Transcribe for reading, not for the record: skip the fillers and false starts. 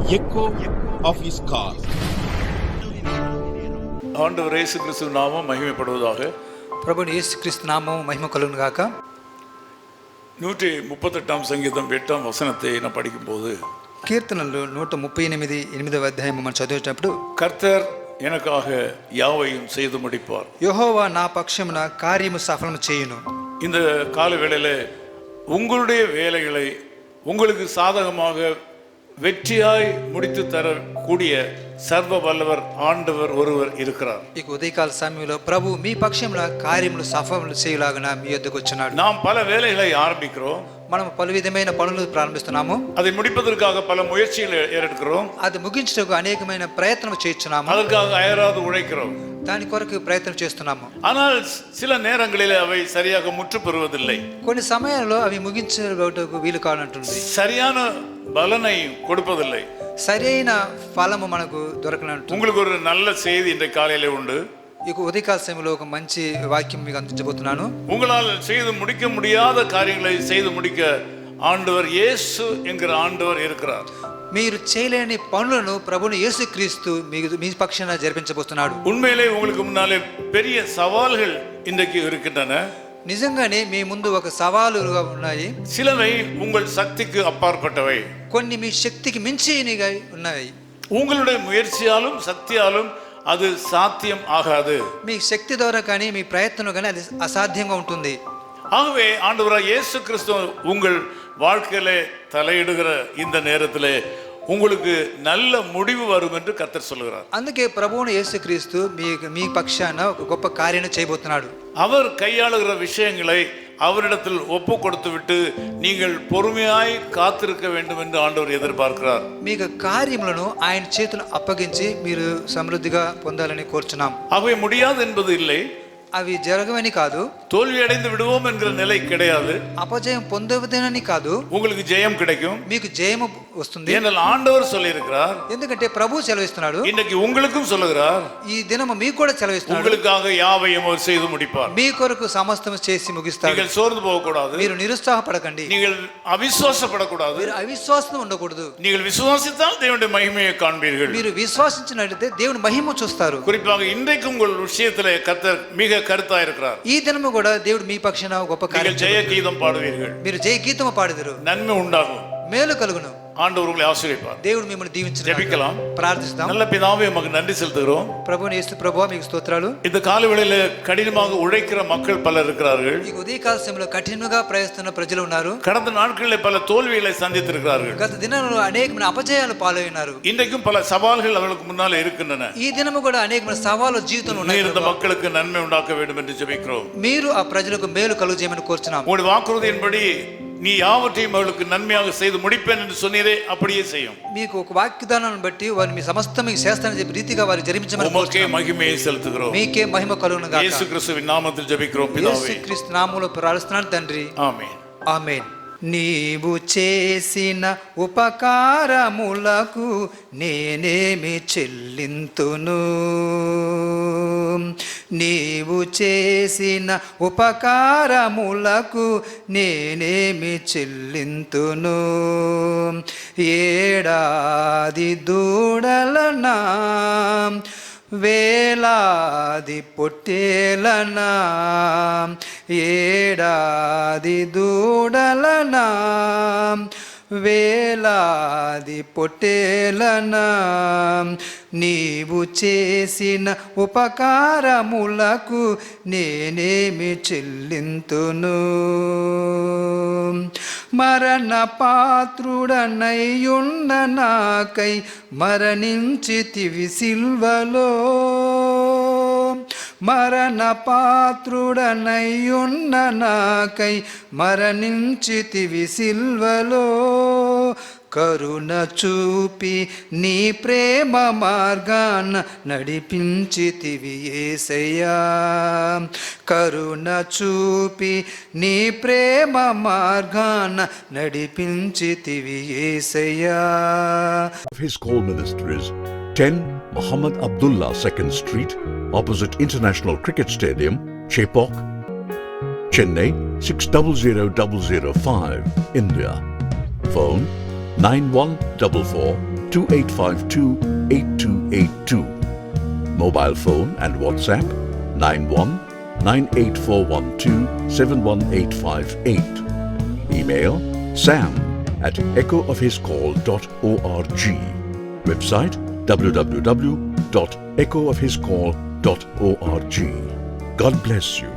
echo of his call. ஆண்டவர் இயேசு கிறிஸ்து நாமம் மகிமைப்படுவதாக. ప్రభుని యేసుక్రీస్తు నామము మహిమ కలుగును గాక. 138 சங்கீதம் 8 வசனத்தை நான் படிக்கும்போது కీర్తనలు 138 8వ అధ్యాయం మనం చదివేటప్పుడు கர்த்தர் எனக்காக யாவையும் செய்து முடிப்பார். యెహోవా నా పక్షమున కార్యము సఫలము చేయును. இந்த கால வேளையிலே உங்களுடைய வேலைகளை உங்களுக்கு சாதகமாக வெற்றியாய் முடித்து தரக்கூடிய சர்வ வல்லவர் ஆண்டவர் ஒருவர் இருக்கிறார். ఈ ఉదయకాల సమయంలో ప్రభు మీ పక్షమున కార్యములు సఫలము చేయులాగున మీ యొద్దకు వచ్చున్నాడు. நாம் பல வேலைகளை ஆரம்பிக்கிறோம். మనం పలు విధమైన పనులు ప్రారంభిస్తున్నాము. அதை முடிப்பதற்காக பல முயற்சிகளை எடுக்கிறோம். అది ముగించుటకు అనేకమైన ప్రయత్నం చేస్తున్నాము. அதற்காக அயராது உழைக்கிறோம். దాని కొరకు ప్రయత్నం చేస్తున్నాము. ஆனால் சில நேரங்களில் அவை சரியாக முற்று பெறுவதில்லை. కొన్ని సమయాల్లో అవి ముగించబడటకు వీలు కానంటుంది. சரியான பலனை கொடுப்பதில்லை. సరైన ఫలము మనకు దొరకనంటుంది. உங்களுக்கு ஒரு நல்ல செய்தி இன்றைய காலையிலே உண்டு. ఈ ఉదయకాల సమయంలో ఒక మంచి వాక్యం మీకు అందించబోతున్నాను. உங்களால் செய்து முடிக்க முடியாத காரியங்களை செய்து முடிக்க ஆண்டவர் இயேசு என்கிற ஆண்டவர் இருக்கிறார். మీరు చేయలేని పనులను ప్రభుని యేసుక్రీస్తు మీ పక్షాన జరిపించబోతున్నాడు. உண்மையிலே உங்களுக்கு முன்னாலே பெரிய சவால்கள் இன்றைக்கு இருக்கின்றன. నిజంగానే మీ ముందు ఒక సవాలుగా ఉన్నాయి. சிலவை உங்கள் சக்திக்கு அப்பாற்பட்டவை. కొన్ని మీ శక్తికి మించినగా ఉన్నాయి. உங்களுடைய முயற்சியாலும் சக்தியாலும் அது சாத்தியம் ஆகாது. మీ శక్తి ద్వారా కానీ మీ ప్రయత్నం కానీ అది అసాధ్యంగా ఉంటుంది. ஆகவே ஆண்டவராகிய இயேசு கிறிஸ்து உங்கள் வாழ்க்கையிலே தலையிடுகிற இந்த நேரத்திலே உங்களுக்கு நல்ல முடிவு வரும் என்று கர்த்தர் சொல்கிறார். అందుకే ప్రభువుని యేసుక్రీస్తు మీ పక్షాన ఒక గొప్ప కార్యాన్ని చేయబోతున్నాడు. அவர் கையாளுகிற விஷயங்களை அவரிடத்தில் ஒப்பு கொடுத்து விட்டு நீங்கள் பொறுமையாய் காத்திருக்க வேண்டும் என்று ஆண்டவர் எதிர்பார்க்கிறார். మీకు కార్యములను ఆయన చేతులు అప్పగించి మీరు సమృద్ధిగా పొందాలని కోరుచున్నాం. ஆகவே முடியாது என்பது இல்லை. అవి జరగవని కాదు. தோல்வி அடைந்து விடுவோம் என்கிற நிலை கிடையாது. అపజయం పొందవదేనని కాదు. உங்களுக்கு ஜெயம் கிடைக்கும். మీకు జయము వస్తుంది. ஏனென்றால் ஆண்டவர் சொல்லியிருக்கிறார். ఎందుకంటే ప్రభు సెలవిస్తున్నాడు. இன்னைக்கு உங்களுக்கும் சொல்லுகிறார். ఈ దినము మీకు కూడా సెలవిస్తున్నాడు. உங்களுக்காக யாவையும் அவர் செய்து முடிப்பார். మీ కొరకు సమస్తం చేసి ముగిస్తాడు. நீங்கள் సోర్ந்து పోகக்கூடாது. మీరు నిరుత్సాహపడకండి. நீங்கள் అవిశ్వాసపడக்கூடாது. మీరు అవిశ్వాసం ఉండకూడదు. நீங்கள் விசுவாசித்தால் தேவனுடைய மகிமையை காண்பீர்கள். మీరు విశ్వాసించినట్లయితే దేవుని మహిమ చూస్తారు. குறிப்பாக இன்றைக்கு உங்கள் விஷயத்திலே கர்த்தர் மிக கருத்தா இருக்கிறார். ఈ దినము కూడా దేవుడు మీ పక్షాన గొప్ప కార్యం நீங்கள் ஜெய கீதம் பாடுவீர்கள். మీరు జయ గీతము పాడుదురు. நன்மை உண்டாகும். మేలు కలుగును. ஆண்டவர் உங்களை ஆசீர்வதிப்பார். దేవుడు మిమ్మల్ని దీవించును. ஜெபிக்கலாம். ప్రార్థిస్తాం. நல்ல பிதாவே உமக்கு நன்றி செலுத்துகிறோம். ప్రభువుని యేసు ప్రభువా మీకు స్తోత్రాలు. இந்த காலவேளையில கடினமாக உழைக்கிற மக்கள் பலர் இருக்கிறார்கள். ఈ ఉదయకాల సమయంలో కఠినంగా ప్రయత్నిస్తున్న ప్రజలు ఉన్నారు. கடந்த நாட்களில் பல தோல்விகளை சந்தித்திருக்கிறார்கள். గత దినాలలో అనేకమైన అపజయాలు పాలైనారు. இன்றைக்கும் பல சவால்கள் அவர்களுக்கு முன்னால இருக்கின்றன. ఈ దినము కూడా అనేకమైన సవాలు జీవితంలో ఉన్నాయి. இந்த மக்களுக்கு நன்மை உண்டாக்க வேண்டும் என்று ஜெபிக்கிறோம். మీరు ఆ ప్రజలకు మేలు కలుగజేయమని కోరుచున్నాం. உங்களுடைய வாக்குறுதியின்படி நீ யாவற்றையும் அவர்களுக்கு நன்மையாக செய்து முடிப்பேன் என்று சொன்னீரே அப்படியே செய்யும். మీకు ఒక వాగ్దానాన్ని బట్టి వారు మీ సమస్తం మీకు చేస్తానని చెప్పి రీతిగా వారు జరిపించమని உமக்கே மகிமையை செலுத்துகிறோம். మీకే మహిమ కలుగును గాక. இயேசு கிறிஸ்துவின் நாமத்தில் ஜெபிக்கிறோம் பிதாவே. యేసుక్రీస్తు నామములో ప్రార్థిస్తున్నాను తండ్రి. ఆమేన్. ఆమేన్. నీవు చేసిన ఉపకారములకు నేనేమి చెల్లింతును. నీవు చేసిన ఉపకారములకు నేనేమి చెల్లింతును. ఏడాది దూడలనా వేలాది పొట్టేలనా ఏడాది దూడలనా వేలాది పొట్టేలనా నీవు చేసిన ఉపకారములకు నేనేమి చెల్లింతును. మరణ పాత్రుడనయ్యున్న నాకై మరణించితివి సిల్వలో. మరణ పాత్రుడనయ్యున్న నాకై మరణించితివి సిల్వలో. కరుణ చూపి నీ ప్రేమ మార్గాన నడిపించితివి యేసయ్యా. కరుణ చూపి నీ ప్రేమ మార్గాన నడిపించితివి యేసయ్యా. His call ministries 10 Muhammad Abdullah 2nd Street, opposite International Cricket Stadium, Chepauk, Chennai 600005, India. Phone 9144 2852-8282. Mobile phone and WhatsApp 91-98412-71858. Email sam@echoofhiscall.org. Website www.echoofhiscall.org. God bless you.